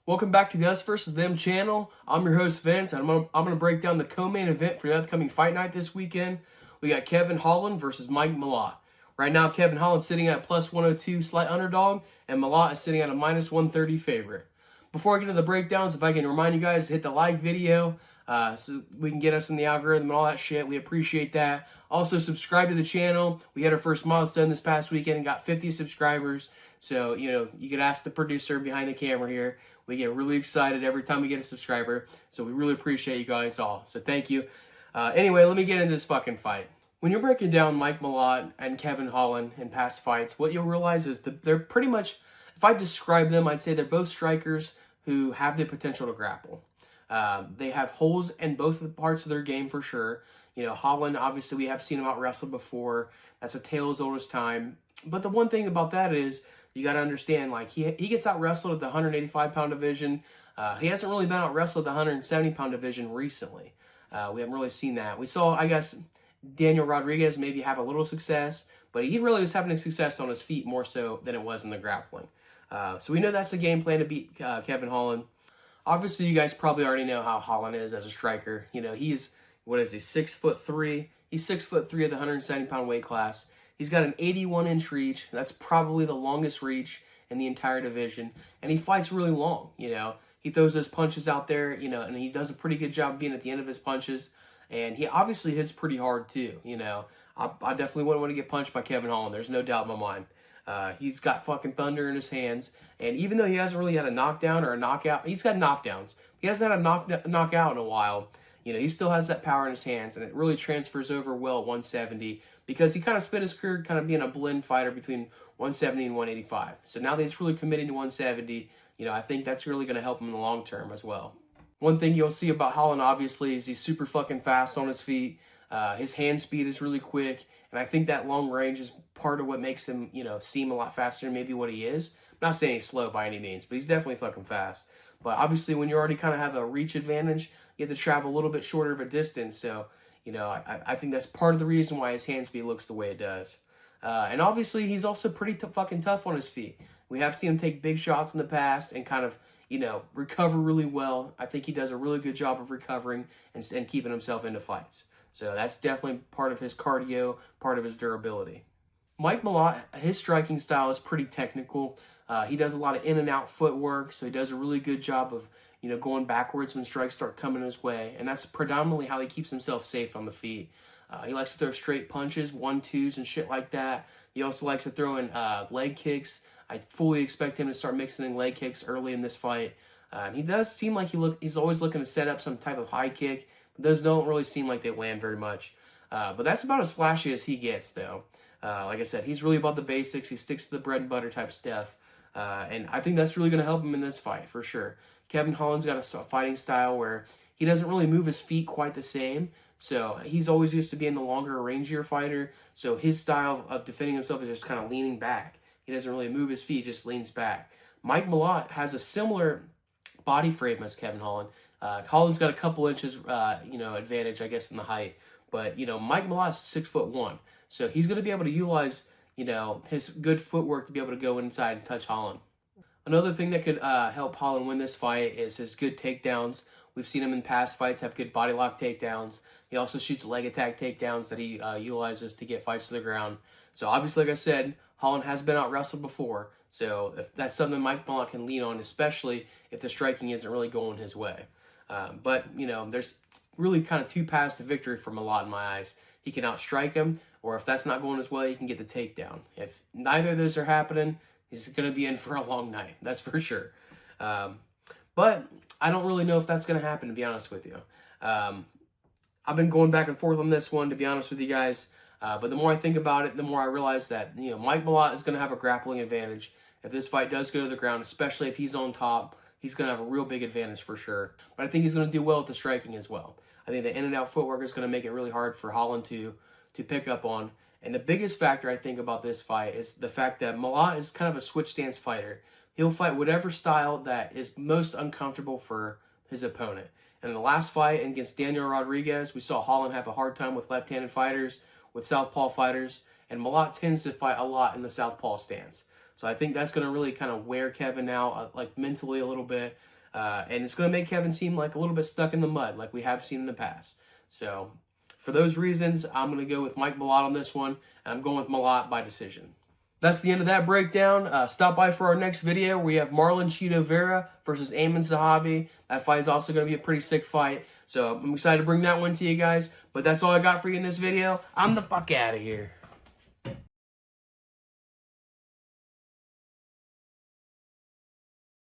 Welcome back to the Us vs. Them channel. I'm your host Vince, and I'm gonna break down the co-main event for the upcoming fight night this weekend. We got Kevin Holland versus Mike Malott. Right now, Kevin Holland's sitting at plus 102 slight underdog, and Malott is sitting at a minus 130 favorite. Before I get into the breakdowns, if I can remind you guys to hit the like video so we can get us in the algorithm and all that shit. We appreciate that. Also, subscribe to the channel. We had our first milestone this past weekend and got 50 subscribers. So, you could ask the producer behind the camera here. We get really excited every time we get a subscriber. So we really appreciate you guys all. So thank you. Anyway, let me get into this fucking fight. When you're breaking down Mike Malott and Kevin Holland in past fights, what you'll realize is that they're pretty much, if I describe them, I'd say they're both strikers who have the potential to grapple. They have holes in both parts of their game for sure. Holland, obviously, we have seen him out wrestled before. That's a tale as old as time. But the one thing about that is, you got to understand, like, he gets out wrestled at the 185-pound division. He hasn't really been out wrestled at the 170-pound division recently. We haven't really seen that. We saw, I guess, Daniel Rodriguez maybe have a little success, but he really was having success on his feet more so than it was in the grappling. So we know that's the game plan to beat Kevin Holland. Obviously, you guys probably already know how Holland is as a striker. He's, 6'3"? He's 6'3" at the 170-pound weight class. He's got an 81-inch reach. That's probably the longest reach in the entire division. And he fights really long, He throws those punches out there, and he does a pretty good job being at the end of his punches. And he obviously hits pretty hard, too, I definitely wouldn't want to get punched by Kevin Holland. There's no doubt in my mind. He's got fucking thunder in his hands. And even though he hasn't really had a knockdown or a knockout, he's got knockdowns. He hasn't had a knockout in a while. He still has that power in his hands, and it really transfers over well at 170 because he kind of spent his career kind of being a blend fighter between 170 and 185. So now that he's really committing to 170, I think that's really going to help him in the long term as well. One thing you'll see about Holland, obviously, is he's super fucking fast on his feet. His hand speed is really quick, and I think that long range is part of what makes him, seem a lot faster than maybe what he is. I'm not saying he's slow by any means, but he's definitely fucking fast. But obviously, when you already kind of have a reach advantage, you have to travel a little bit shorter of a distance. So, I think that's part of the reason why his hand speed looks the way it does. And obviously, he's also pretty fucking tough on his feet. We have seen him take big shots in the past and kind of, recover really well. I think he does a really good job of recovering and keeping himself into fights. So that's definitely part of his cardio, part of his durability. Mike Malott, his striking style is pretty technical. He does a lot of in and out footwork, so he does a really good job of, going backwards when strikes start coming his way. And that's predominantly how he keeps himself safe on the feet. He likes to throw straight punches, 1-2s and shit like that. He also likes to throw in leg kicks. I fully expect him to start mixing in leg kicks early in this fight. He does seem like he's always looking to set up some type of high kick. But those don't really seem like they land very much. But that's about as flashy as he gets, though. Like I said, he's really about the basics. He sticks to the bread and butter type stuff. And I think that's really going to help him in this fight, for sure. Kevin Holland's got a fighting style where he doesn't really move his feet quite the same. So he's always used to being the longer, rangier fighter. So his style of defending himself is just kind of leaning back. He doesn't really move his feet, just leans back. Mike Malott has a similar body frame as Kevin Holland. Holland's got a couple inches, advantage, I guess, in the height. But, Mike Malott's 6'1". So he's going to be able to utilize, his good footwork to be able to go inside and touch Holland. Another thing that could help Holland win this fight is his good takedowns. We've seen him in past fights have good body lock takedowns. He also shoots leg attack takedowns that he utilizes to get fights to the ground. So obviously, like I said, Holland has been out wrestled before. So if that's something Mike Malott can lean on, especially if the striking isn't really going his way. But, there's really kind of two paths to victory for Malott in my eyes. He can outstrike him, or if that's not going his way, he can get the takedown. If neither of those are happening, he's going to be in for a long night. That's for sure. But I don't really know if that's going to happen, to be honest with you. I've been going back and forth on this one, to be honest with you guys. But the more I think about it, the more I realize that, Mike Malott is going to have a grappling advantage. If this fight does go to the ground, especially if he's on top, he's going to have a real big advantage for sure. But I think he's going to do well with the striking as well. I think the in and out footwork is going to make it really hard for Holland to pick up on. And the biggest factor I think about this fight is the fact that Malott is kind of a switch stance fighter. He'll fight whatever style that is most uncomfortable for his opponent. And in the last fight against Daniel Rodriguez, we saw Holland have a hard time with left-handed fighters, with southpaw fighters, and Malott tends to fight a lot in the southpaw stance. So I think that's going to really kind of wear Kevin out, like mentally a little bit. And it's going to make Kevin seem like a little bit stuck in the mud, like we have seen in the past. So for those reasons, I'm going to go with Mike Malott on this one, and I'm going with Malott by decision. That's the end of that breakdown. Stop by for our next video. We have Marlon Chito Vera versus Amin Zahabi. That fight is also going to be a pretty sick fight. So I'm excited to bring that one to you guys. But that's all I got for you in this video. I'm the fuck out of here.